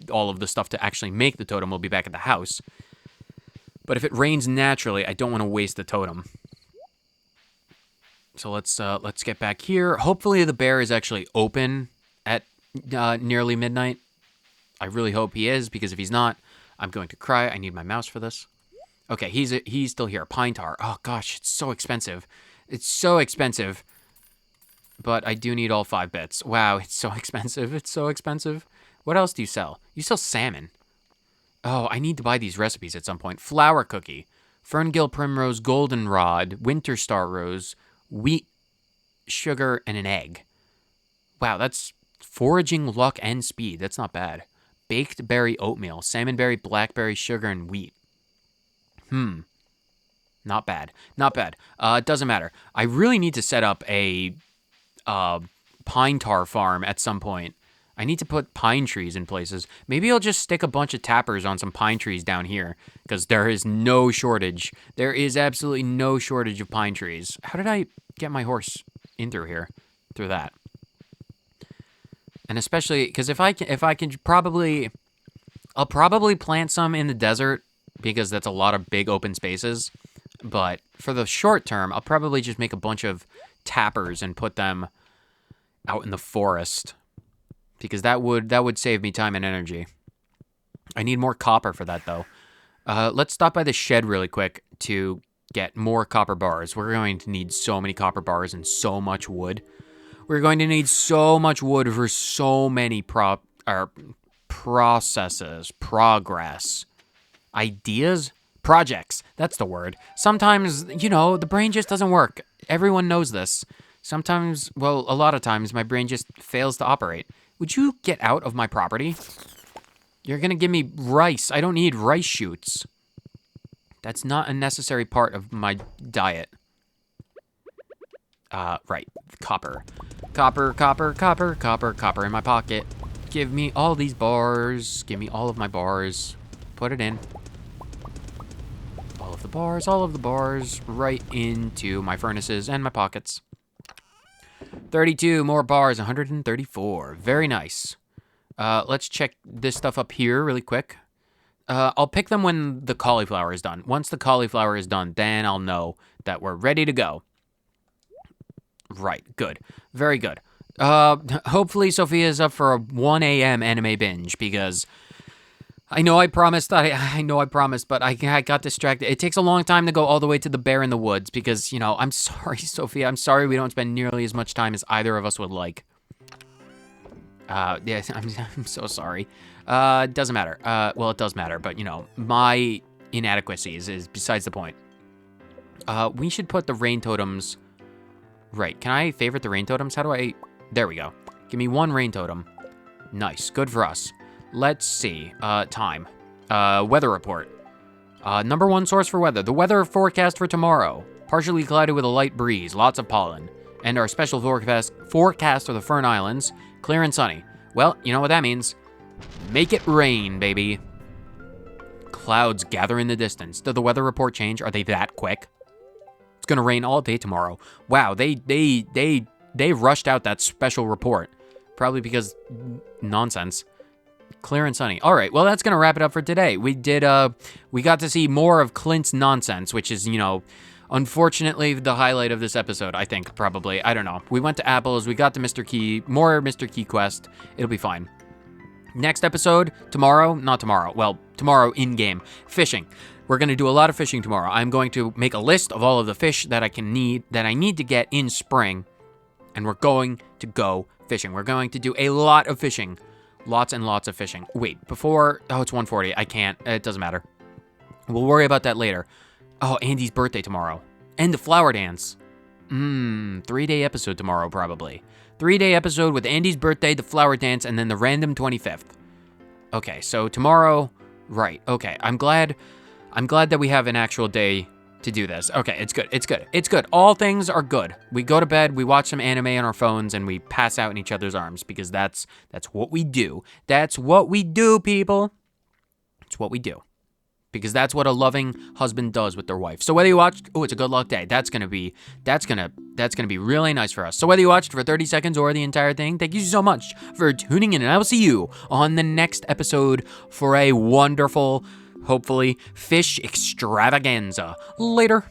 all of the stuff to actually make the totem will be back at the house. But if it rains naturally, I don't want to waste the totem. So let's get back here. Hopefully the bear is actually open at nearly midnight. I really hope he is, because if he's not, I'm going to cry. I need my mouse for this. Okay, he's still here. Pine tar. Oh gosh, it's so expensive. It's so expensive. But I do need all 5 bits. Wow, it's so expensive. It's so expensive. What else do you sell? You sell salmon. Oh, I need to buy these recipes at some point. Flour cookie, Ferngill primrose, goldenrod, winter star rose, wheat, sugar, and an egg. Wow, that's foraging, luck, and speed. That's not bad. Baked berry oatmeal, salmonberry, blackberry, sugar, and wheat. Not bad. Not bad. It doesn't matter. I really need to set up a pine tar farm at some point. I need to put pine trees in places. Maybe I'll just stick a bunch of tappers on some pine trees down here, because there is no shortage. There is absolutely no shortage of pine trees. How did I get my horse in through here? Through that. And especially, because if I can probably... I'll probably plant some in the desert, because that's a lot of big open spaces. But for the short term, I'll probably just make a bunch of tappers and put them out in the forest. Because that would save me time and energy. I need more copper for that, though. Let's stop by the shed really quick to get more copper bars. We're going to need so many copper bars and so much wood. We're going to need so much wood for so many processes, progress, ideas, projects. That's the word. Sometimes, you know, the brain just doesn't work. Everyone knows this. Sometimes, well, a lot of times, my brain just fails to operate. Would you get out of my property? You're going to give me rice. I don't need rice shoots. That's not a necessary part of my diet. Right. Copper. Copper, copper, copper, copper, copper in my pocket. Give me all these bars. Give me all of my bars. Put it in. All of the bars, right into my furnaces and my pockets. 32 more bars, 134. Very nice. Let's check this stuff up here really quick. I'll pick them when the cauliflower is done. Once the cauliflower is done, then I'll know that we're ready to go. Right, good. Very good. Hopefully Sophia's up for a 1 a.m. anime binge, because I know I promised, but I got distracted. It takes a long time to go all the way to the bear in the woods, because, I'm sorry, Sophia. I'm sorry we don't spend nearly as much time as either of us would like. Yeah, I'm so sorry. It doesn't matter. Well, it does matter, but, my inadequacies is besides the point. We should put the rain totems... Right, can I favorite the rain totems? How do I... There we go. Give me 1 rain totem. Nice, good for us. Let's see. Time. Weather report. Number 1 source for weather. The weather forecast for tomorrow. Partially cloudy with a light breeze, lots of pollen. And our special forecast for the Fern Islands, clear and sunny. Well, you know what that means. Make it rain, baby. Clouds gather in the distance. Did the weather report change? Are they that quick? It's gonna rain all day tomorrow. Wow, they rushed out that special report. Probably because nonsense. Clear and sunny. All right, well, that's gonna wrap it up for today. We got to see more of Clint's nonsense, which is, unfortunately the highlight of this episode, I think, probably. I don't know. We went to Apples, we got to more Mr. Key quest. It'll be fine. Next episode, tomorrow in-game, fishing. We're going to do a lot of fishing tomorrow. I'm going to make a list of all of the fish that I need to get in spring, and we're going to go fishing. We're going to do a lot of fishing. Lots and lots of fishing. Wait, it's 1:40. I can't. It doesn't matter. We'll worry about that later. Oh, Andy's birthday tomorrow. And the flower dance. 3-day episode tomorrow, probably. 3-day episode with Andy's birthday, the flower dance, and then the random 25th. Okay, so tomorrow, right, okay. I'm glad that we have an actual day to do this. Okay, it's good. All things are good. We go to bed, we watch some anime on our phones, and we pass out in each other's arms, because that's what we do. That's what we do, people. It's what we do. Because that's what a loving husband does with their wife. So whether you watched, it's a good luck day. That's gonna be really nice for us. So whether you watched for 30 seconds or the entire thing, thank you so much for tuning in, and I will see you on the next episode for a wonderful, hopefully, fish extravaganza. Later.